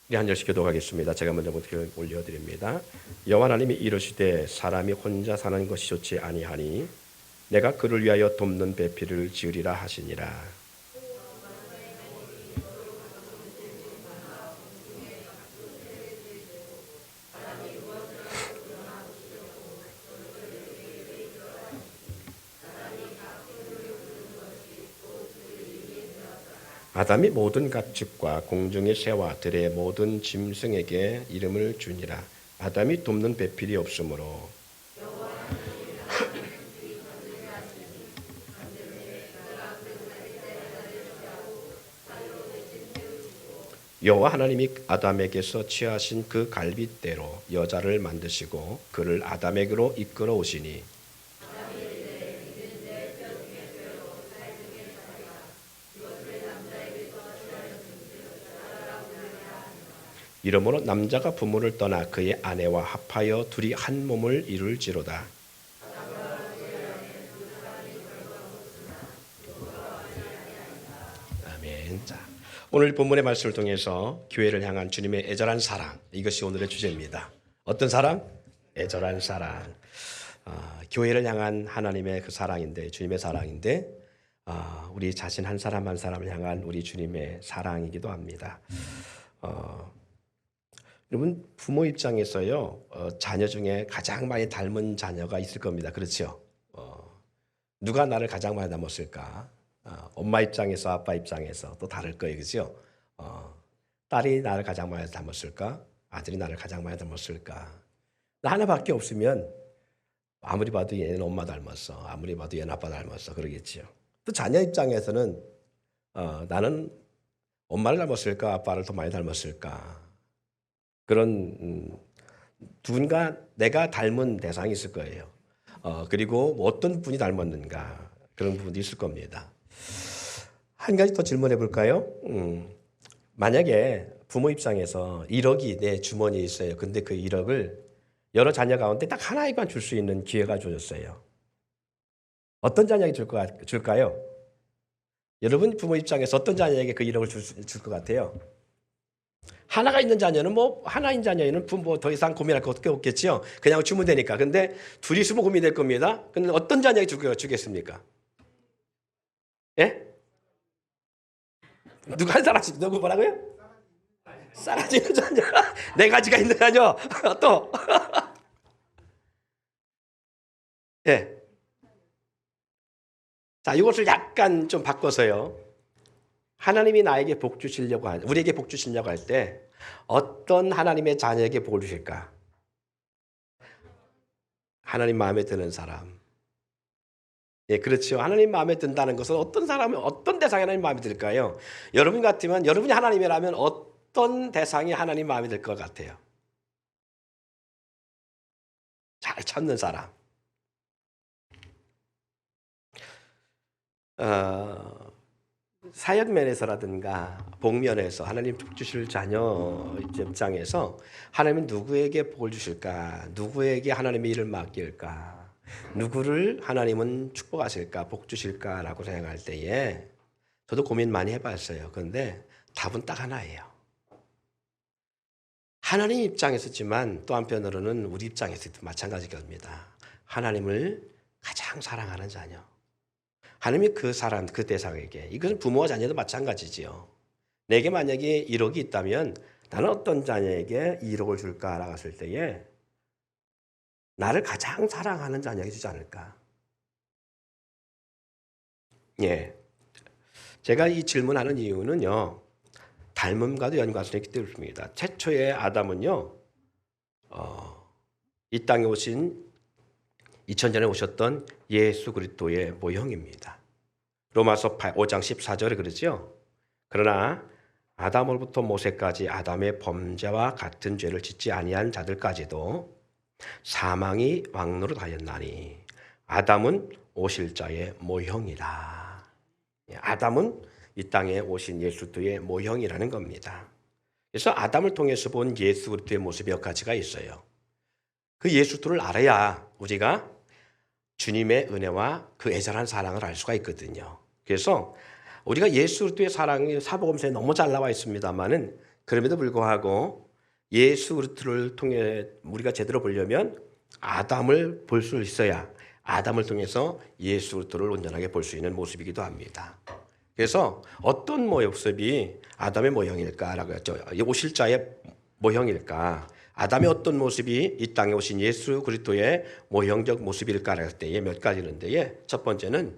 우리 한 절씩 기도하겠습니다. 제가 먼저 기도를 올려드립니다. 여호와 하나님이 이르시되 사람이 혼자 사는 것이 좋지 아니하니 내가 그를 위하여 돕는 배필을 지으리라 하시니라. 아담이 모든 가축과 공중의 새와 들의 모든 짐승에게 이름을 주니라. 아담이 돕는 배필이 없으므로 여호와 하나님이 아담에게서 취하신 그 갈빗대로 여자를 만드시고 그를 아담에게로 이끌어 오시니 이러므로 남자가 부모를 떠나 그의 아내와 합하여 둘이 한 몸을 이룰지로다. 아멘. 자, 오늘 본문의 말씀을 통해서 교회를 향한 주님의 애절한 사랑, 이것이 오늘의 주제입니다. 어떤 사랑? 애절한 사랑. 교회를 향한 하나님의 그 사랑인데, 주님의 사랑인데, 우리 자신 한 사람 한 사람을 향한 우리 주님의 사랑이기도 합니다. 여러분, 부모 입장에서요, 자녀 중에 가장 많이 닮은 자녀가 있을 겁니다. 그렇죠? 누가 나를 가장 많이 닮았을까? 엄마 입장에서 아빠 입장에서 또 다를 거예요. 그죠? 딸이 나를 가장 많이 닮았을까? 아들이 나를 가장 많이 닮았을까? 나 하나밖에 없으면 아무리 봐도 얘는 엄마 닮았어. 아무리 봐도 얘는 아빠 닮았어. 그러겠지요. 또 자녀 입장에서는 나는 엄마를 닮았을까? 아빠를 더 많이 닮았을까? 그런 누군가 내가 닮은 대상이 있을 거예요. 그리고 어떤 분이 닮았는가 그런 부분도 있을 겁니다. 한 가지 더 질문해 볼까요? 만약에 부모 입장에서 1억이 내 주머니에 있어요. 근데 그 1억을 여러 자녀 가운데 딱 하나에만 줄 수 있는 기회가 주어졌어요. 어떤 자녀에게 줄까요? 여러분 부모 입장에서 어떤 자녀에게 그 1억을 줄 것 같아요? 하나가 있는 자녀는 하나인 자녀에는 부모 더 이상 고민할 거 없겠지요. 그냥 주면 되니까. 근데 둘이 있으면 고민될 겁니다. 근데 어떤 자녀에게 주겠습니까? 예? 누가 한 사람씩 누구 뭐라고요? 싸가지 있는 자녀. 네 가지가 있는 자녀. 또. 예. 자, 이것을 약간 좀 바꿔서요. 하나님이 나에게 복 주시려고 우리에게 복 주시려고 할 때 어떤 하나님의 자녀에게 복을 주실까? 하나님 마음에 드는 사람. 예, 그렇죠. 하나님 마음에 든다는 것은 어떤 사람이 어떤 대상이 하나님 마음에 들까요? 여러분 같으면 여러분이 하나님이라면 어떤 대상이 하나님 마음에 들 것 같아요? 잘 찾는 사람. 사역면에서라든가 복면에서 하나님 복 주실 자녀 입장에서 하나님은 누구에게 복을 주실까? 누구에게 하나님의 일을 맡길까? 누구를 하나님은 축복하실까? 복 주실까라고 생각할 때에 저도 고민 많이 해봤어요. 그런데 답은 딱 하나예요. 하나님 입장에서지만 또 한편으로는 우리 입장에서도 마찬가지 겁니다. 하나님을 가장 사랑하는 자녀. 하나님이 그 사람, 그 대상에게, 이것은 부모와 자녀도 마찬가지지요. 내게 만약에 1억이 있다면 나는 어떤 자녀에게 1억을 줄까라고 했을 때에 나를 가장 사랑하는 자녀에게 주지 않을까. 예. 제가 이 질문하는 이유는요, 닮음과도 연관성이 있기 때문입니다. 최초의 아담은요, 이 땅에 오신 2000년에 오셨던 예수 그리스도의 모형입니다. 로마서 5장 14절에 그러죠. 그러나 아담으로부터 모세까지 아담의 범죄와 같은 죄를 짓지 아니한 자들까지도 사망이 왕노릇하였나니 아담은 오실 자의 모형이라. 아담은 이 땅에 오신 예수 그리스도의 모형이라는 겁니다. 그래서 아담을 통해서 본 예수 그리스도의 모습이 몇 가지가 있어요. 그 예수 그리스도를 알아야 우리가 주님의 은혜와 그 애절한 사랑을 알 수가 있거든요. 그래서 우리가 예수 그리스도의 사랑이 사복음서에 너무 잘 나와 있습니다만은 그럼에도 불구하고 예수 그리스도를 통해 우리가 제대로 보려면 아담을 볼 수 있어야 아담을 통해서 예수 그리스도를 온전하게 볼 수 있는 모습이기도 합니다. 그래서 어떤 모습이 아담의 모형일까라고 했죠. 오실 자의 모형일까? 아담의 어떤 모습이 이 땅에 오신 예수 그리스도의 모형적 모습일까라고 할 때에 몇 가지인데요. 첫 번째는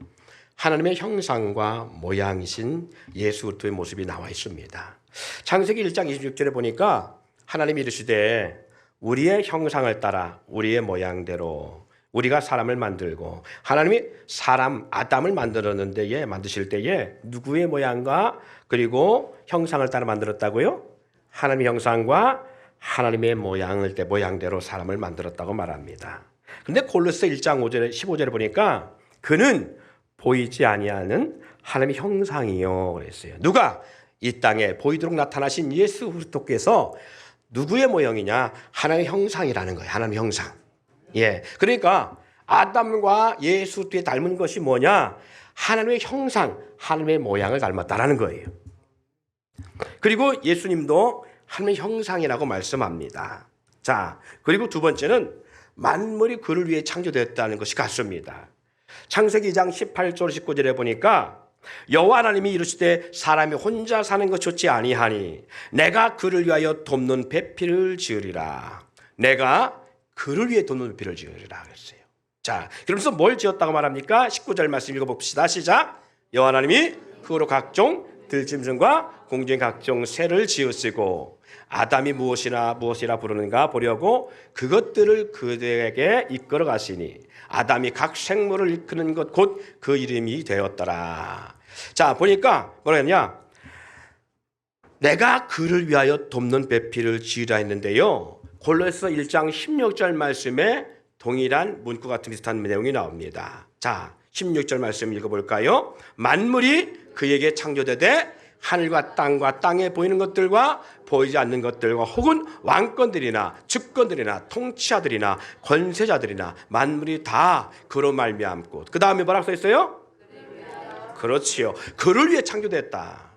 하나님의 형상과 모양이신 예수 그리스도의 모습이 나와 있습니다. 창세기 1장 26절에 보니까 하나님이 이르시되 우리의 형상을 따라 우리의 모양대로 우리가 사람을 만들고, 하나님이 사람 아담을 만드실 때에 누구의 모양과 그리고 형상을 따라 만들었다고요? 하나님의 형상과 하나님의 모양대로 사람을 만들었다고 말합니다. 그런데 골로새 1장 5절에 15절에 보니까 그는 보이지 아니하는 하나님의 형상이요 그랬어요. 누가? 이 땅에 보이도록 나타나신 예수 그리스도께서 누구의 모형이냐? 하나님의 형상이라는 거예요. 하나님의 형상. 예. 그러니까 아담과 예수 그리스도에 닮은 것이 뭐냐? 하나님의 형상, 하나님의 모양을 닮았다라는 거예요. 그리고 예수님도 하나님의 형상이라고 말씀합니다. 자, 그리고 두 번째는 만물이 그를 위해 창조되었다는 것이 같습니다. 창세기 2장 18절 19절에 보니까 여호와 하나님이 이르시되 사람이 혼자 사는 것 좋지 아니하니 내가 그를 위하여 돕는 배필을 지으리라. 내가 그를 위해 돕는 배필을 지으리라 그랬어요. 자, 그러면서 뭘 지었다고 말합니까? 19절 말씀 읽어봅시다. 시작. 여호와 하나님이 흙으로 각종 들짐승과 공중의 각종 새를 지으시고 아담이 무엇이라 부르는가 보려고 그것들을 그들에게 이끌어 가시니 아담이 각 생물을 일컫는 것 곧 그 이름이 되었더라. 자, 보니까 뭐라 했냐? 내가 그를 위하여 돕는 배필을 지으라 했는데요. 골로새 1장 16절 말씀에 동일한 문구 같은 비슷한 내용이 나옵니다. 자, 16절 말씀 읽어볼까요? 만물이 그에게 창조되되 하늘과 땅에 보이는 것들과 보이지 않는 것들과 혹은 왕권들이나 주권들이나 통치자들이나 권세자들이나 만물이 다 그로 말미암고, 그 다음에 뭐라고 써 있어요? 그렇지요. 그를 위해 창조됐다.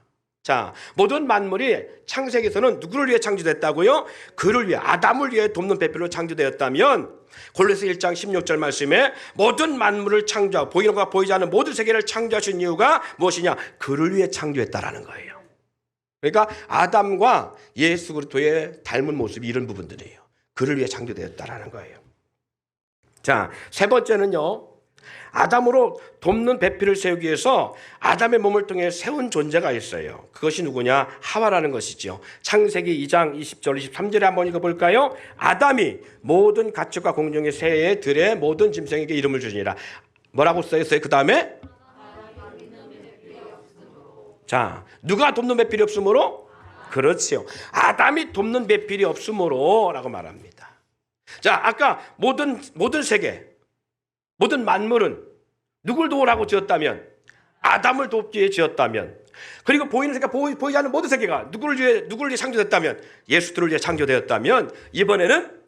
자, 모든 만물이 창세기에서는 누구를 위해 창조됐다고요? 그를 위해, 아담을 위해 돕는 배필로 창조되었다면 골로새 1장 16절 말씀에 모든 만물을 창조하고 보이는 것과 보이지 않는 모든 세계를 창조하신 이유가 무엇이냐? 그를 위해 창조했다라는 거예요. 그러니까 아담과 예수 그리스도의 닮은 모습이 이런 부분들이에요. 그를 위해 창조되었다라는 거예요. 자, 세 번째는요. 아담으로 돕는 배필을 세우기 위해서 아담의 몸을 통해 세운 존재가 있어요. 그것이 누구냐? 하와라는 것이죠. 창세기 2장 20절 23절에 한번 읽어볼까요? 아담이 모든 가축과 공중의 새의 들의 모든 짐승에게 이름을 주니라. 뭐라고 써있어요? 그 다음에 자, 누가 돕는 배필이 없으므로? 그렇지요. 아담이 돕는 배필이 없으므로 라고 말합니다. 자, 아까 모든 세계, 모든 만물은 누굴 도우라고 지었다면? 아담을 돕기 위해 지었다면, 그리고 보이는 세계, 보이지 않는 모든 세계가 누구를 위해 창조됐다면? 예수들을 위해 창조되었다면, 이번에는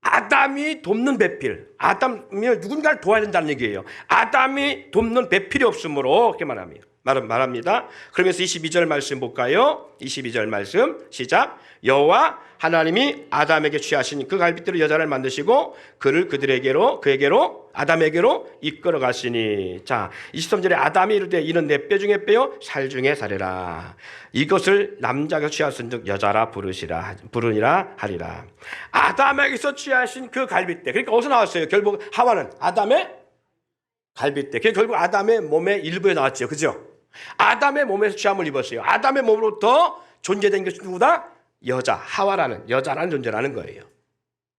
아담이 돕는 배필, 아담이 누군가를 도와야 된다는 얘기예요. 아담이 돕는 배필이 없으므로 그렇게 말합니다. 그러면서 22절 말씀 볼까요? 22절 말씀 시작. 여호와 하나님이 아담에게 취하신 그 갈빗대로 여자를 만드시고 그를 그에게로 아담에게로 이끌어 가시니. 자, 23절에 아담이 이르되 이는 내 뼈 중에 뼈요 살 중에 살이라. 이것을 남자가 취하신즉 여자라 부르니라 하리라. 아담에게서 취하신 그 갈빗대, 그러니까 어디서 나왔어요? 결국 하와는 아담의 갈빗대, 결국 아담의 몸의 일부에 나왔죠. 그죠? 아담의 몸에서 취함을 입었어요. 아담의 몸으로부터 존재된 것이 누구다? 여자라는 존재라는 거예요.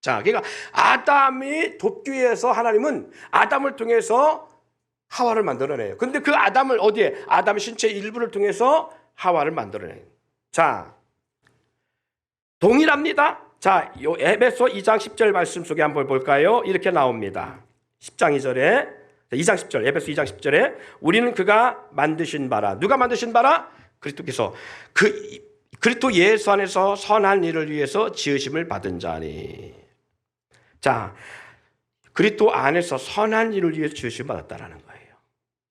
자, 그러니까 아담이 돕기 위해서 하나님은 아담을 통해서 하와를 만들어내요. 근데 그 아담을 어디에? 아담의 신체 일부를 통해서 하와를 만들어내요. 자, 동일합니다. 자, 요 에베소 2장 10절 말씀 속에 한번 볼까요? 이렇게 나옵니다. 10장 2절에 2장 10절, 에베소 2장 10절에 우리는 그가 만드신 바라. 누가 만드신 바라? 그리스도께서 그리스도 예수 안에서 선한 일을 위해서 지으심을 받은 자니. 자, 그리스도 안에서 선한 일을 위해서 지으심을 받았다라는 거예요.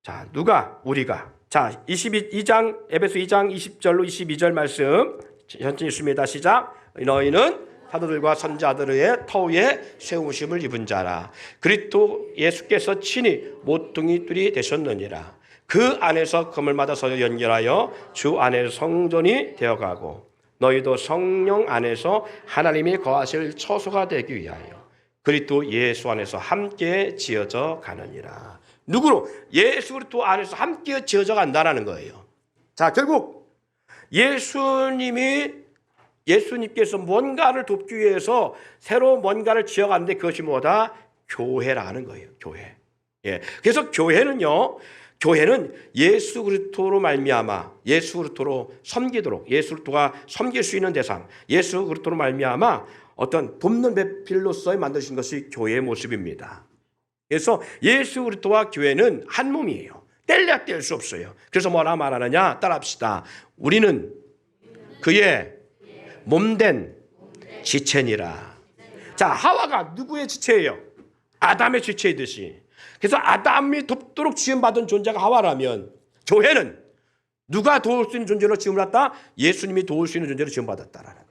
자, 누가? 우리가. 자, 에베소 2장 20절로 22절 말씀 현재 있습니다. 시작. 너희는 사도들과 선자들의 터위에 세우심을 입은 자라. 그리스도 예수께서 친히 모퉁이 뜰이 되셨느니라. 그 안에서 그물마다 서로 연결하여 주 안에서 성전이 되어가고 너희도 성령 안에서 하나님이 거하실 처소가 되기 위하여 그리스도 예수 안에서 함께 지어져 가느니라. 누구로? 예수 그리스도 안에서 함께 지어져 간다라는 거예요. 자, 결국 예수님께서 뭔가를 돕기 위해서 새로 뭔가를 지어가는데 그것이 뭐다? 교회라는 거예요. 교회. 예. 그래서 교회는요. 교회는 예수 그리스도로 말미암아 예수 그리스도로 섬기도록 예수 그리스도가 섬길 수 있는 대상, 예수 그리스도로 말미암아 어떤 돕는 배필로서 만드신 것이 교회의 모습입니다. 그래서 예수 그리스도와 교회는 한 몸이에요. 뗄래야 뗄 수 없어요. 그래서 뭐라 말하느냐? 따라합시다. 우리는 그의 몸된 지체니라. 자, 하와가 누구의 지체예요? 아담의 지체이듯이. 그래서 아담이 돕도록 지음받은 존재가 하와라면 교회는 누가 도울 수 있는 존재로 지음받았다? 예수님이 도울 수 있는 존재로 지음받았다라는 거예요.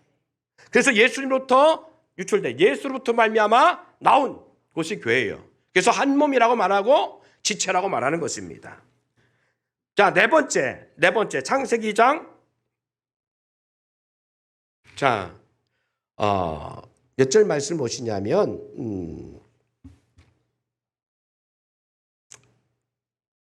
그래서 예수님으로부터 유출돼 예수로부터 말미암아 나온 곳이 교회예요. 그래서 한 몸이라고 말하고 지체라고 말하는 것입니다. 자, 네 번째 창세기 2장. 자, 몇 절 말씀 보시냐면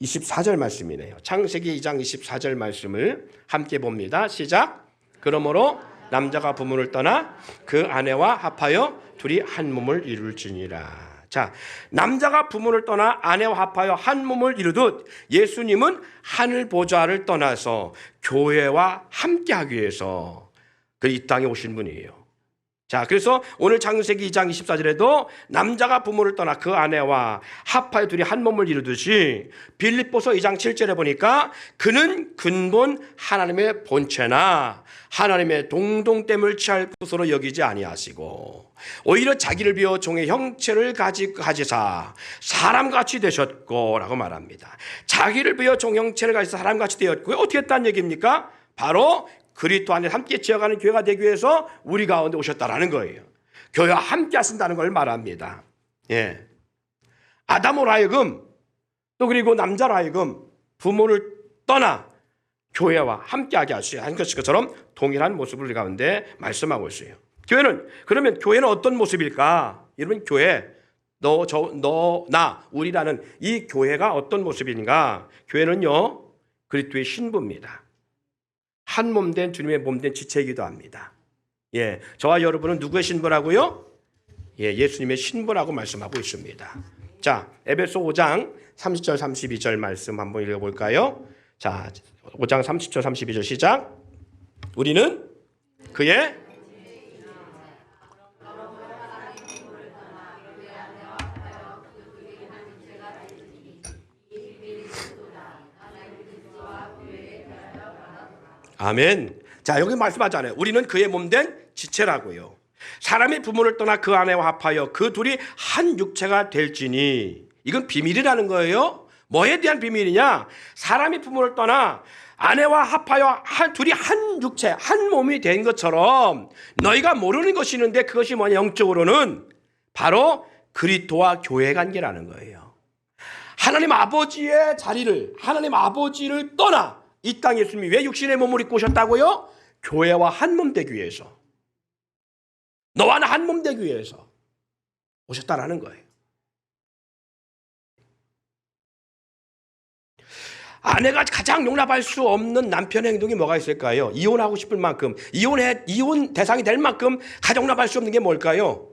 24절 말씀이네요. 창세기 2장 24절 말씀을 함께 봅니다. 시작. 그러므로 남자가 부모를 떠나 그 아내와 합하여 둘이 한 몸을 이룰지니라. 자, 남자가 부모를 떠나 아내와 합하여 한 몸을 이루듯 예수님은 하늘 보좌를 떠나서 교회와 함께하기 위해서 이 땅에 오신 분이에요. 자, 그래서 오늘 창세기 2장 24절에도 남자가 부모를 떠나 그 아내와 합하여 둘이 한 몸을 이루듯이 빌립보서 2장 7절에 보니까 그는 근본 하나님의 본체나 하나님의 동등됨을 취할 것으로 여기지 아니하시고 오히려 자기를 비워 종의 형체를 가지사 사람같이 되셨고 라고 말합니다. 자기를 비워 종 형체를 가지사 사람같이 되었고요. 어떻게 했다는 얘기입니까? 바로 그리스도 안에 함께 지어가는 교회가 되기 위해서 우리 가운데 오셨다라는 거예요. 교회와 함께 하신다는 걸 말합니다. 예. 아담으로 하여금 또 그리고 남자로 하여금 부모를 떠나 교회와 함께하게 하신 것처럼 동일한 모습을 우리 가운데 말씀하고 있어요. 그러면 교회는 어떤 모습일까? 여러분, 교회, 나, 우리라는 이 교회가 어떤 모습인가? 교회는요, 그리스도의 신부입니다. 한 몸된 주님의 몸된 지체이기도 합니다. 예, 저와 여러분은 누구의 신부라고요? 예, 예수님의 신부라고 말씀하고 있습니다. 자, 에베소 5장 30절 32절 말씀 한번 읽어볼까요? 자, 5장 30절 32절 시작. 우리는 그의 아멘. 자, 여기 말씀하잖아요. 우리는 그의 몸된 지체라고요. 사람이 부모를 떠나 그 아내와 합하여 그 둘이 한 육체가 될지니. 이건 비밀이라는 거예요. 뭐에 대한 비밀이냐? 사람이 부모를 떠나 아내와 합하여 둘이 한 육체, 한 몸이 된 것처럼 너희가 모르는 것이 있는데 그것이 뭐냐? 영적으로는 바로 그리스도와 교회 관계라는 거예요. 하나님 아버지의 자리를, 하나님 아버지를 떠나 이 땅에 예수님이 왜 육신의 몸을 입고 오셨다고요? 교회와 한 몸 되기 위해서. 너와 나 한 몸 되기 위해서 오셨다라는 거예요. 아내가 가장 용납할 수 없는 남편의 행동이 뭐가 있을까요? 이혼하고 싶을 만큼, 이혼 대상이 될 만큼 가장 용납할 수 없는 게 뭘까요?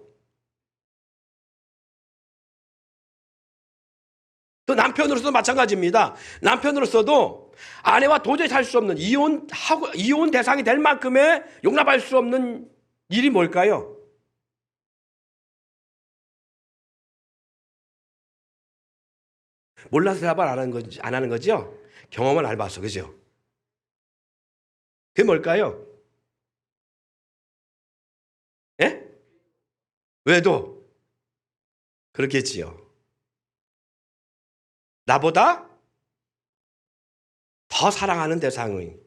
또 남편으로서도 마찬가지입니다. 남편으로서도 아내와 도저히 살 수 없는 이혼 대상이 될 만큼의 용납할 수 없는 일이 뭘까요? 몰라서 대답을 안 하는 거죠? 경험을 안 해봐서, 그죠? 그게 뭘까요? 예? 왜도? 그렇겠지요. 나보다 더 사랑하는 대상의,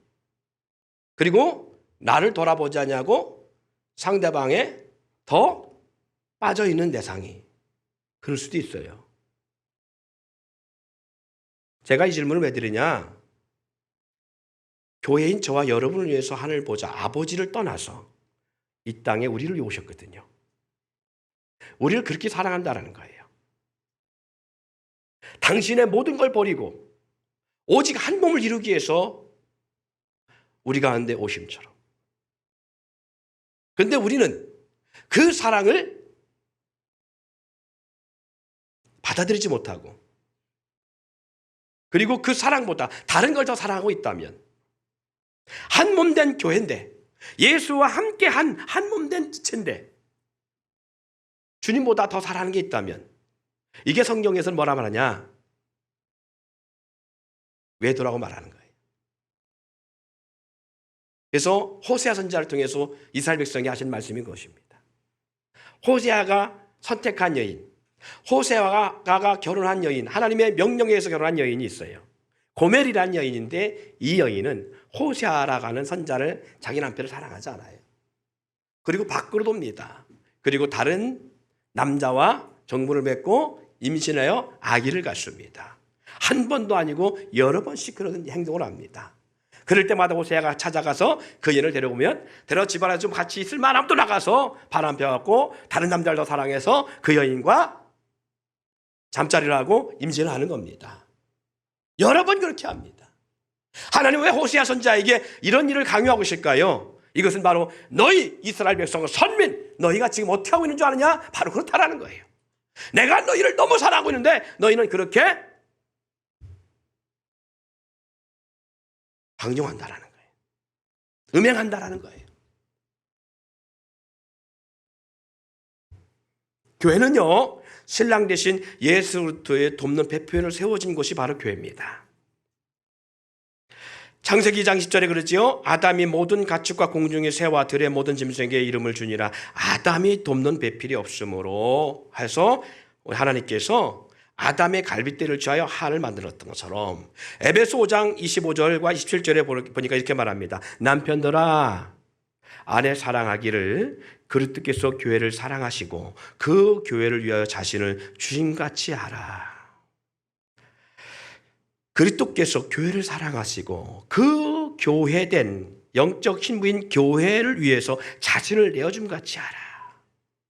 그리고 나를 돌아보지 않냐고 상대방에 더 빠져있는 대상이 그럴 수도 있어요. 제가 이 질문을 왜 드리냐? 교회인 저와 여러분을 위해서 하늘 보좌 아버지를 떠나서 이 땅에 우리를 위해 오셨거든요. 우리를 그렇게 사랑한다라는 거예요. 당신의 모든 걸 버리고 오직 한 몸을 이루기 위해서 우리 가운데 오심처럼. 그런데 우리는 그 사랑을 받아들이지 못하고, 그리고 그 사랑보다 다른 걸 더 사랑하고 있다면, 한 몸 된 교회인데, 예수와 함께 한 몸 된 지체인데 주님보다 더 사랑하는 게 있다면, 이게 성경에서는 뭐라 말하냐? 외도라고 말하는 거예요. 그래서 호세아 선지자를 통해서 이스라엘 백성이 하신 말씀인 것입니다. 호세아가 선택한 여인, 호세아가 결혼한 여인, 하나님의 명령에 의해서 결혼한 여인이 있어요. 고멜이라는 여인인데, 이 여인은 호세아라고 하는 선지자를 자기 남편을 사랑하지 않아요. 그리고 밖으로 돕니다. 그리고 다른 남자와 정부를 맺고 임신하여 아기를 갖습니다. 한 번도 아니고 여러 번씩 그런 행동을 합니다. 그럴 때마다 호세아가 찾아가서 그 여인을 데려오면, 집안에 좀 같이 있을 만하면 또 나가서 바람 펴갖고 다른 남자를 더 사랑해서 그 여인과 잠자리를 하고 임신을 하는 겁니다. 여러 번 그렇게 합니다. 하나님 왜 호세아 선지자에게 이런 일을 강요하고 계실까요? 이것은 바로 너희 이스라엘 백성 선민, 너희가 지금 어떻게 하고 있는 줄 아느냐? 바로 그렇다라는 거예요. 내가 너희를 너무 사랑하고 있는데 너희는 그렇게 강요한다라는 거예요. 음행한다라는 거예요. 교회는요, 신랑 대신 예수 그리스도의 돕는 배표인을 세워진 곳이 바로 교회입니다. 창세기 2장 10절에 그러지요. 아담이 모든 가축과 공중의 새와 들의 모든 짐승에게 이름을 주니라. 아담이 돕는 배필이 없으므로 해서 하나님께서 아담의 갈빗대를 취하여 한을 만들었던 것처럼, 에베소 5장 25절과 27절에 보니까 이렇게 말합니다. 남편들아, 아내 사랑하기를 그리스도께서 교회를 사랑하시고 그 교회를 위하여 자신을 주님같이 하라. 그리스도께서 교회를 사랑하시고 그 교회된 영적 신부인 교회를 위해서 자신을 내어줌같이 하라.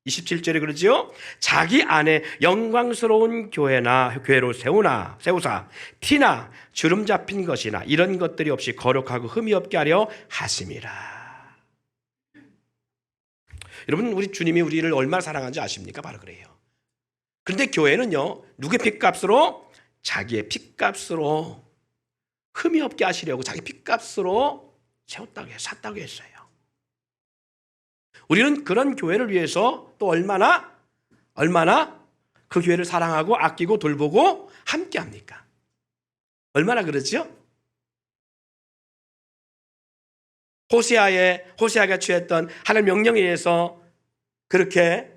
27절에 그러지요. 자기 안에 영광스러운 교회로 세우사 티나 주름 잡힌 것이나 이런 것들이 없이 거룩하고 흠이 없게 하려 하심이라. 여러분, 우리 주님이 우리를 얼마나 사랑하는지 아십니까? 바로 그래요. 그런데 교회는요, 누구의 핏값으로? 자기의 핏값으로 흠이 없게 하시려고 자기 핏값으로 세웠다고 해요. 샀다고 했어요. 우리는 그런 교회를 위해서 또 얼마나 그 교회를 사랑하고 아끼고 돌보고 함께 합니까? 얼마나 그러죠? 호세아가 취했던 하나님 명령에 의해서 그렇게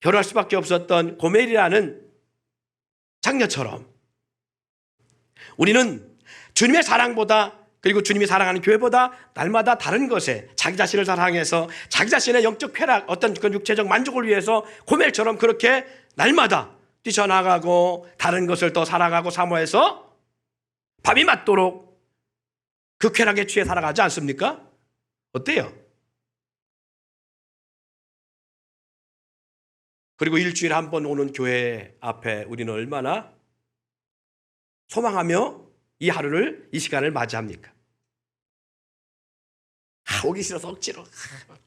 결혼할 수밖에 없었던 고멜이라는 장녀처럼 우리는 주님의 사랑보다, 그리고 주님이 사랑하는 교회보다 날마다 다른 것에 자기 자신을 사랑해서 자기 자신의 영적 쾌락, 어떤 그 육체적 만족을 위해서 고멜처럼 그렇게 날마다 뛰쳐나가고 다른 것을 더 사랑하고 사모해서 밤이 맞도록 그 쾌락에 취해 살아가지 않습니까? 어때요? 그리고 일주일에 한 번 오는 교회 앞에 우리는 얼마나 소망하며 이 하루를, 이 시간을 맞이합니까? 오기 싫어서 억지로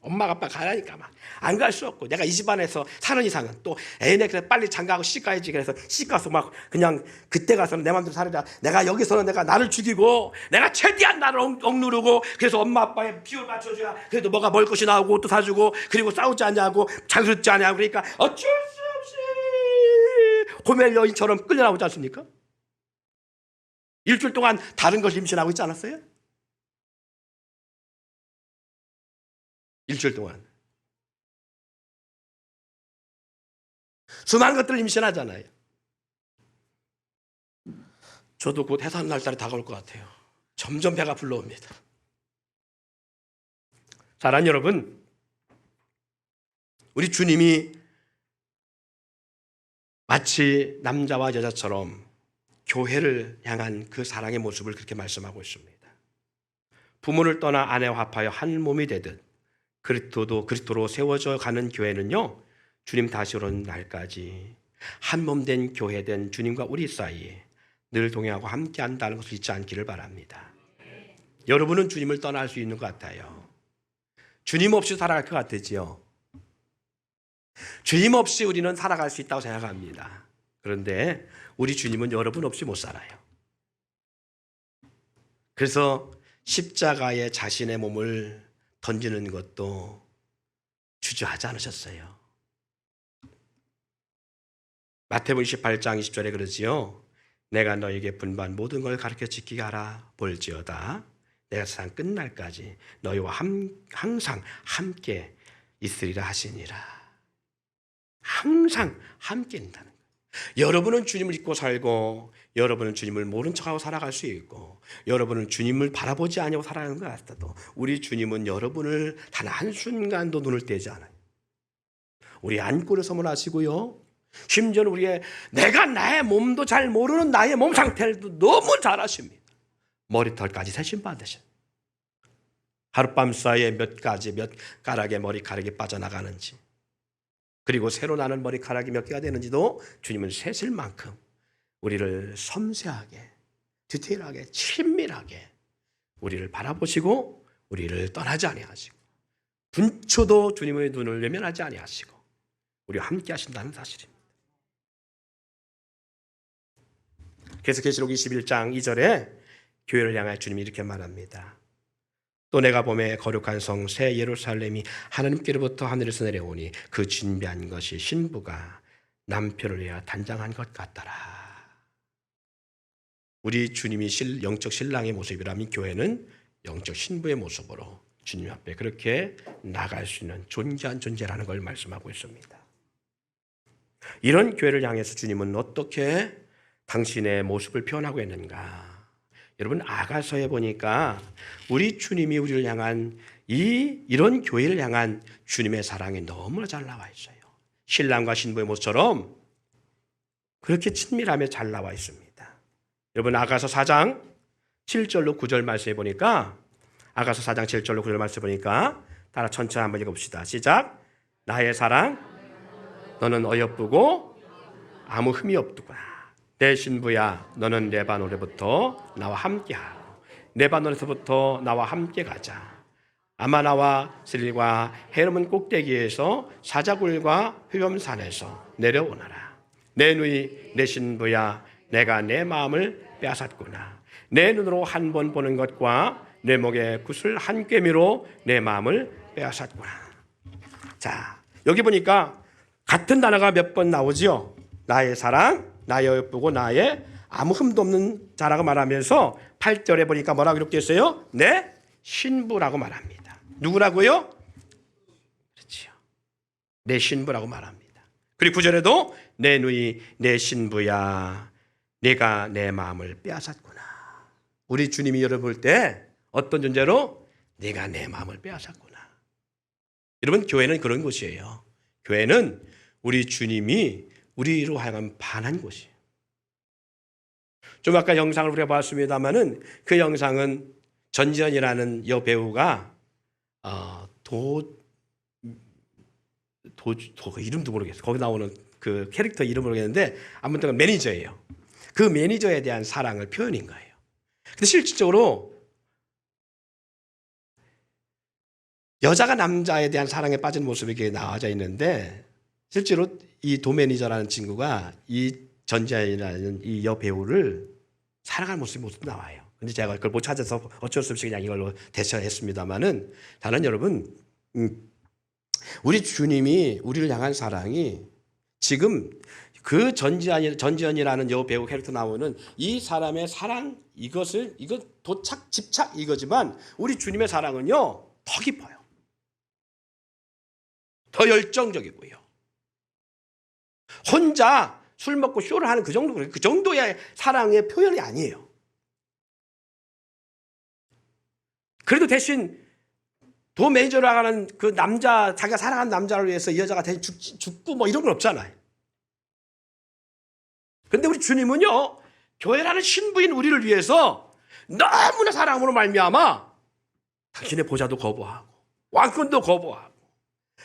엄마가 아빠 가라니까 막 안 갈 수 없고, 내가 이 집안에서 사는 이상은 또 애네 그래 빨리 장가하고 시집 가야지, 그래서 시집 가서 막 그냥 그때 가서는 내 마음대로 살으라, 내가 여기서는 내가 나를 죽이고 내가 최대한 나를 억누르고, 그래서 엄마 아빠의 비율 맞춰줘야 그래도 뭐가 먹을 것이 나오고 옷도 사주고, 그리고 싸우지 않냐고 장수지 않냐고, 그러니까 어쩔 수 없이 고멜 여인처럼 끌려나오지 않습니까? 일주일 동안 다른 걸 임신하고 있지 않았어요? 일주일 동안 수많은 것들을 임신하잖아요. 저도 곧 해산날짜리 다가올 것 같아요. 점점 배가 불러옵니다. 사랑하는 여러분, 우리 주님이 마치 남자와 여자처럼 교회를 향한 그 사랑의 모습을 그렇게 말씀하고 있습니다. 부모를 떠나 아내와 합하여 한 몸이 되듯 그리스도로 세워져 가는 교회는요, 주님 다시 오는 날까지 한 몸 된 교회 된 주님과 우리 사이에 늘 동행하고 함께 한다는 것을 잊지 않기를 바랍니다. 여러분은 주님을 떠날 수 있는 것 같아요. 주님 없이 살아갈 것 같으지요. 주님 없이 우리는 살아갈 수 있다고 생각합니다. 그런데 우리 주님은 여러분 없이 못 살아요. 그래서 십자가에 자신의 몸을 던지는 것도 주저하지 않으셨어요. 마태복음 28장 20절에 그러지요. 내가 너에게 분반 모든 걸 가르쳐 지키게 하라 볼지어다. 내가 세상 끝날까지 너희와 항상 함께 있으리라 하시니라. 항상 함께 있다는 거예요. 여러분은 주님을 잊고 살고, 여러분은 주님을 모른 척하고 살아갈 수 있고, 여러분은 주님을 바라보지 않고 살아가는 것 같아도 우리 주님은 여러분을 단 한순간도 눈을 떼지 않아요. 우리 안고를 선물하시고요, 심지어는 내가 나의 몸도 잘 모르는 나의 몸 상태를 너무 잘 아십니다. 머리털까지 세심 받으신, 하룻밤 사이에 몇 가락의 머리카락이 빠져나가는지, 그리고 새로 나는 머리카락이 몇 개가 되는지도 주님은 세실 만큼 우리를 섬세하게, 디테일하게, 친밀하게 우리를 바라보시고 우리를 떠나지 아니하시고 분초도 주님의 눈을 외면하지 아니하시고 우리와 함께 하신다는 사실입니다. 그래서 계시록 21장 2절에 교회를 향해 주님이 이렇게 말합니다. 또 내가 보매 거룩한 성 새 예루살렘이 하나님께로부터 하늘에서 내려오니 그 진비한 것이 신부가 남편을 위하여 단장한 것 같더라. 우리 주님이 영적 신랑의 모습이라면 교회는 영적 신부의 모습으로 주님 앞에 그렇게 나갈 수 있는 존귀한 존재라는 걸 말씀하고 있습니다. 이런 교회를 향해서 주님은 어떻게 당신의 모습을 표현하고 있는가? 여러분, 아가서에 보니까 우리 주님이 우리를 향한 이런 교회를 향한 주님의 사랑이 너무나 잘 나와 있어요. 신랑과 신부의 모습처럼 그렇게 친밀하며 잘 나와 있습니다. 여러분, 아가서 4장 7절로 9절 말씀해 보니까, 아가서 4장 7절로 9절 말씀해 보니까 따라 천천히 한번 읽어봅시다. 시작. 나의 사랑, 너는 어여쁘고 아무 흠이 없구나. 내 신부야, 너는 레바논에부터 나와 함께하고 레바논에서부터 나와 함께 가자. 아마나와 스릴과 헤르몬 꼭대기에서 사자굴과 휘엄산에서 내려오너라. 내 누이, 내 신부야, 내가 내 마음을 빼앗았구나. 내 눈으로 한 번 보는 것과 내 목에 구슬 한 꿰미로 내 마음을 빼앗았구나. 자, 여기 보니까 같은 단어가 몇 번 나오지요. 나의 사랑, 나의 어여쁘고 나의 아무 흠도 없는 자라고 말하면서 8절에 보니까 뭐라고 이렇게 했어요? 내 신부라고 말합니다. 누구라고요? 그렇지요. 내 신부라고 말합니다. 그리고 9절에도 내 누이, 내 신부야, 네가 내 마음을 빼앗았구나. 우리 주님이 여러분 볼 때 어떤 존재로? 네가 내 마음을 빼앗았구나. 여러분, 교회는 그런 곳이에요. 교회는 우리 주님이 우리로 하여금 반한 곳이에요. 좀 아까 영상을 우리가 봤습니다마는 그 영상은 전지현이라는 여배우가 이름도 모르겠어요. 거기 나오는 그 캐릭터 이름을 모르겠는데 아무튼 매니저예요. 그 매니저에 대한 사랑을 표현인 거예요. 근데 실질적으로 여자가 남자에 대한 사랑에 빠진 모습이 이렇게 나와져 있는데, 실제로 이 도매니저라는 친구가 이 전지현이라는 이 여배우를 사랑하는 모습이 나와요. 근데 제가 그걸 못 찾아서 어쩔 수 없이 그냥 이걸로 대처했습니다만은, 다른 여러분, 우리 주님이 우리를 향한 사랑이 지금 그 전지현이라는 여배우 캐릭터 나오는 이 사람의 사랑, 이거 도착, 집착 이거지만 우리 주님의 사랑은요, 더 깊어요. 더 열정적이고요. 혼자 술 먹고 쇼를 하는 그 정도의 사랑의 표현이 아니에요. 그래도 대신 더 메이저로 나가는 그 남자, 자기가 사랑하는 남자를 위해서 이 여자가 대신 죽고 뭐 이런 건 없잖아요. 근데 우리 주님은요, 교회라는 신부인 우리를 위해서 너무나 사랑으로 말미암아 당신의 보좌도 거부하고 왕권도 거부하고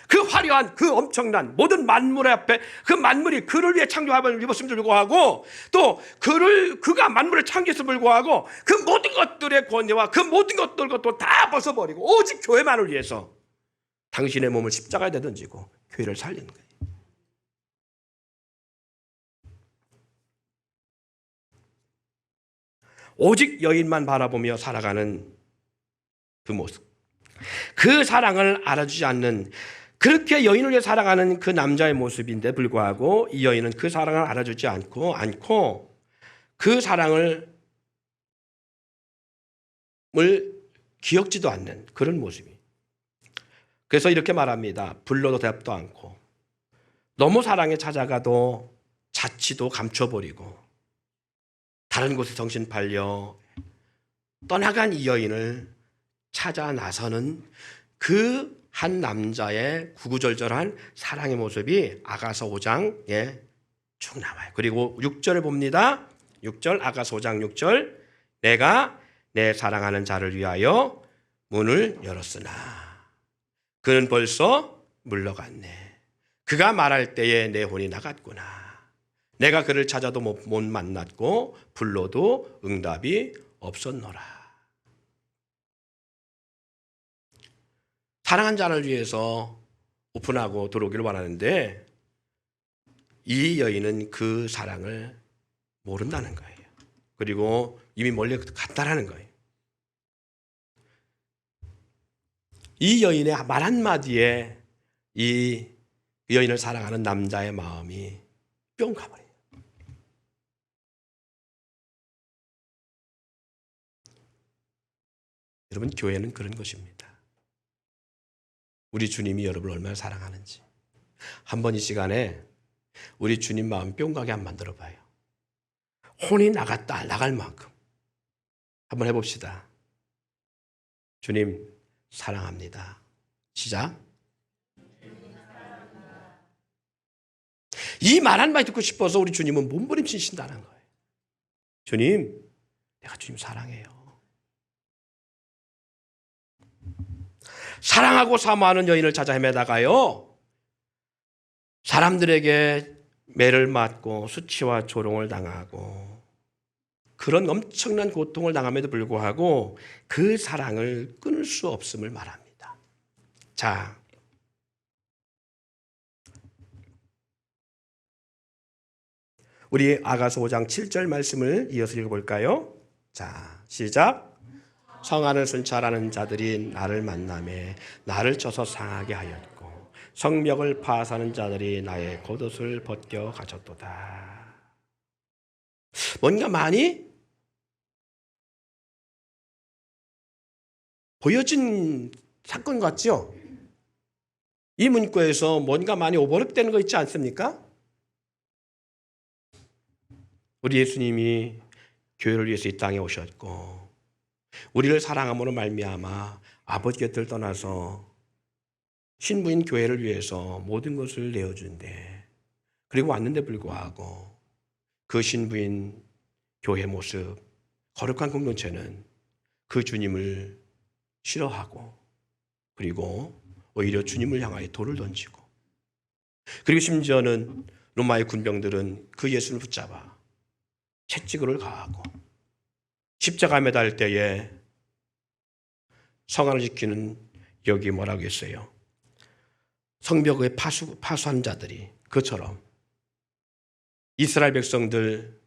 그 화려한 그 엄청난 모든 만물 앞에 그 만물이 그를 위해 창조함을 입었음에도 불구하고 또 그가 만물을 창조했음에도 불구하고 그 모든 것들의 권위와 그 모든 것들도 다 벗어버리고 오직 교회만을 위해서 당신의 몸을 십자가에 던지고 교회를 살리는 거예요. 오직 여인만 바라보며 살아가는 그 모습, 그 사랑을 알아주지 않는, 그렇게 여인을 위해 살아가는 그 남자의 모습인데 불구하고 이 여인은 그 사랑을 알아주지 않고 그 사랑을 기억지도 않는 그런 모습이. 그래서 이렇게 말합니다. 불러도 대답도 않고 너무 사랑에 찾아가도 자취도 감춰버리고 다른 곳에 정신 팔려 떠나간 이 여인을 찾아 나서는 그 한 남자의 구구절절한 사랑의 모습이 아가서 5장에 쭉 나와요. 그리고 6절을 봅니다. 6절, 아가서 5장 6절. 내가 내 사랑하는 자를 위하여 문을 열었으나 그는 벌써 물러갔네. 그가 말할 때에 내 혼이 나갔구나. 내가 그를 찾아도 못 만났고 불러도 응답이 없었노라. 사랑한 자를 위해서 오픈하고 들어오기를 원하는데 이 여인은 그 사랑을 모른다는 거예요. 그리고 이미 멀리 갔다라는 거예요. 이 여인의 말 한마디에 이 여인을 사랑하는 남자의 마음이 뿅 가버려요. 여러분, 교회는 그런 것입니다. 우리 주님이 여러분을 얼마나 사랑하는지 한번 이 시간에 우리 주님 마음 뿅 가게 한번 만들어 봐요. 혼이 나갈 만큼 한번 해봅시다. 주님 사랑합니다. 시작. 이 말 한마디 듣고 싶어서 우리 주님은 몸부림치신다는 거예요. 주님, 내가 주님 사랑해요. 사랑하고 사모하는 여인을 찾아 헤매다가요, 사람들에게 매를 맞고 수치와 조롱을 당하고 그런 엄청난 고통을 당함에도 불구하고 그 사랑을 끊을 수 없음을 말합니다. 자, 우리 아가서 5장 7절 말씀을 이어서 읽어볼까요? 자, 시작. 성안을 순찰하는 자들이 나를 만나매 나를 쳐서 상하게 하였고 성벽을 파하는 자들이 나의 겉옷을 벗겨 가졌도다. 뭔가 많이 보여진 사건 같죠? 이 문구에서 뭔가 많이 오버랩되는 거 있지 않습니까? 우리 예수님이 교회를 위해서 이 땅에 오셨고 우리를 사랑함으로 말미암아 아버지 곁을 떠나서 신부인 교회를 위해서 모든 것을 내어준대. 그리고 왔는데 불구하고 그 신부인 교회 모습, 거룩한 공동체는 그 주님을 싫어하고 그리고 오히려 주님을 향하여 돌을 던지고 그리고 심지어는 로마의 군병들은 그 예수를 붙잡아 채찍을 가하고 십자가에 매달 때에 성안을 지키는 여기 뭐라고 했어요? 성벽의 파수한 자들이 그처럼 이스라엘 백성들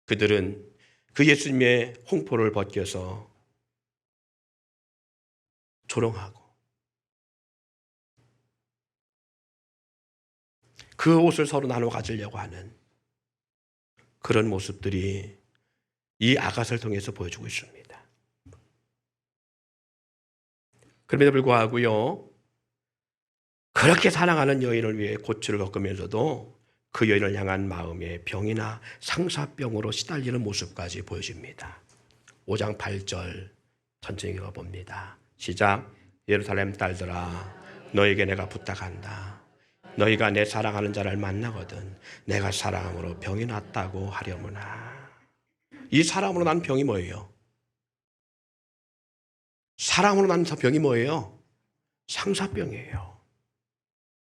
그들은 그 예수님의 홍포를 벗겨서 조롱하고 그 옷을 서로 나눠 가지려고 하는 그런 모습들이 이 아가서를 통해서 보여주고 있습니다. 그럼에도 불구하고요, 그렇게 사랑하는 여인을 위해 고초를 겪으면서도 그 여인을 향한 마음의 병이나 상사병으로 시달리는 모습까지 보여줍니다. 5장 8절 천천히 읽어봅니다. 시작. 예루살렘 딸들아, 너에게 내가 부탁한다. 너희가 내 사랑하는 자를 만나거든 내가 사랑함으로 병이 낫다고 하려무나. 이 사랑으로 난 병이 뭐예요? 사랑으로 난 병이 뭐예요? 상사병이에요.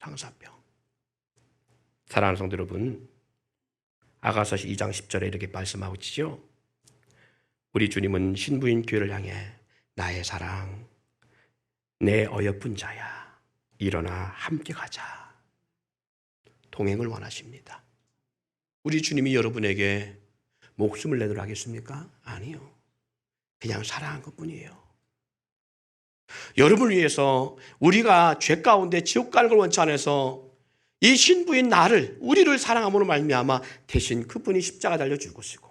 상사병. 사랑하는 성도 여러분, 아가서시 2장 10절에 이렇게 말씀하고 있죠. 우리 주님은 신부인 교회를 향해 나의 사랑, 내 어여쁜 자야, 일어나 함께 가자. 동행을 원하십니다. 우리 주님이 여러분에게 목숨을 내놓으라 하겠습니까? 아니요. 그냥 사랑한 것뿐이에요. 여러분을 위해서 우리가 죄 가운데 지옥 가는 걸 원치 않아서 이 신부인 나를, 우리를 사랑함으로 말미암아 대신 그분이 십자가 달려 죽으시고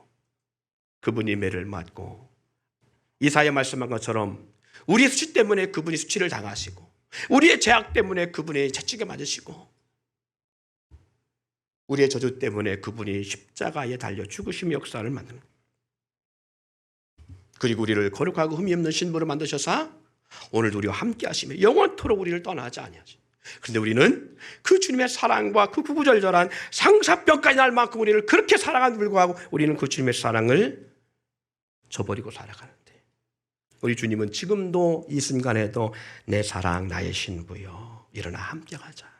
그분이 매를 맞고 이사야 말씀한 것처럼 우리의 수치 때문에 그분이 수치를 당하시고 우리의 죄악 때문에 그분이 채찍에 맞으시고 우리의 저주 때문에 그분이 십자가에 달려 죽으심 역사를 만드는 거예요. 그리고 우리를 거룩하고 흠이 없는 신부로 만드셔서 오늘도 우리와 함께 하시며 영원토록 우리를 떠나지 아니하시. 그런데 우리는 그 주님의 사랑과 그 구구절절한 상사병까지 날 만큼 우리를 그렇게 사랑한 불구하고 우리는 그 주님의 사랑을 저버리고 살아가는데 우리 주님은 지금도 이 순간에도 내 사랑 나의 신부여 일어나 함께 가자.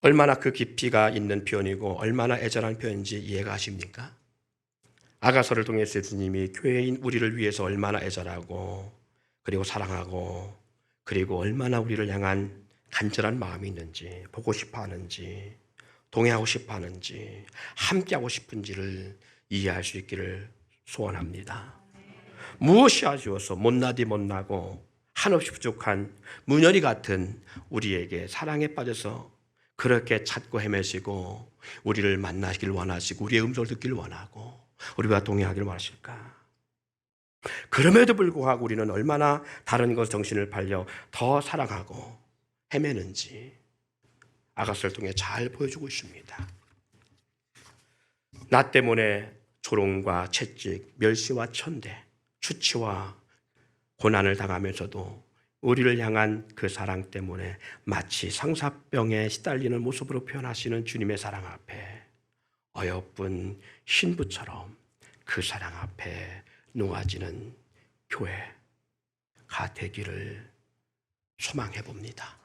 얼마나 그 깊이가 있는 표현이고 얼마나 애절한 표현인지 이해가 가십니까? 아가서를 통해서 예수님이 교회인 우리를 위해서 얼마나 애절하고 그리고 사랑하고 그리고 얼마나 우리를 향한 간절한 마음이 있는지 보고 싶어 하는지 동행하고 싶어 하는지 함께하고 싶은지를 이해할 수 있기를 소원합니다. 무엇이 아쉬워서 못나디 못나고 한없이 부족한 문열이 같은 우리에게 사랑에 빠져서 그렇게 찾고 헤매시고 우리를 만나시길 원하시고 우리의 음성을 듣기를 원하고 우리와 동행하기를 원하실까? 그럼에도 불구하고 우리는 얼마나 다른 것 정신을 팔려 더 사랑하고 헤매는지 아가서를 통해 잘 보여주고 있습니다. 나 때문에 조롱과 채찍, 멸시와 천대, 수치와 고난을 당하면서도 우리를 향한 그 사랑 때문에 마치 상사병에 시달리는 모습으로 표현하시는 주님의 사랑 앞에 어여쁜 신부처럼 그 사랑 앞에 놓아지는 교회가 되기를 소망해 봅니다.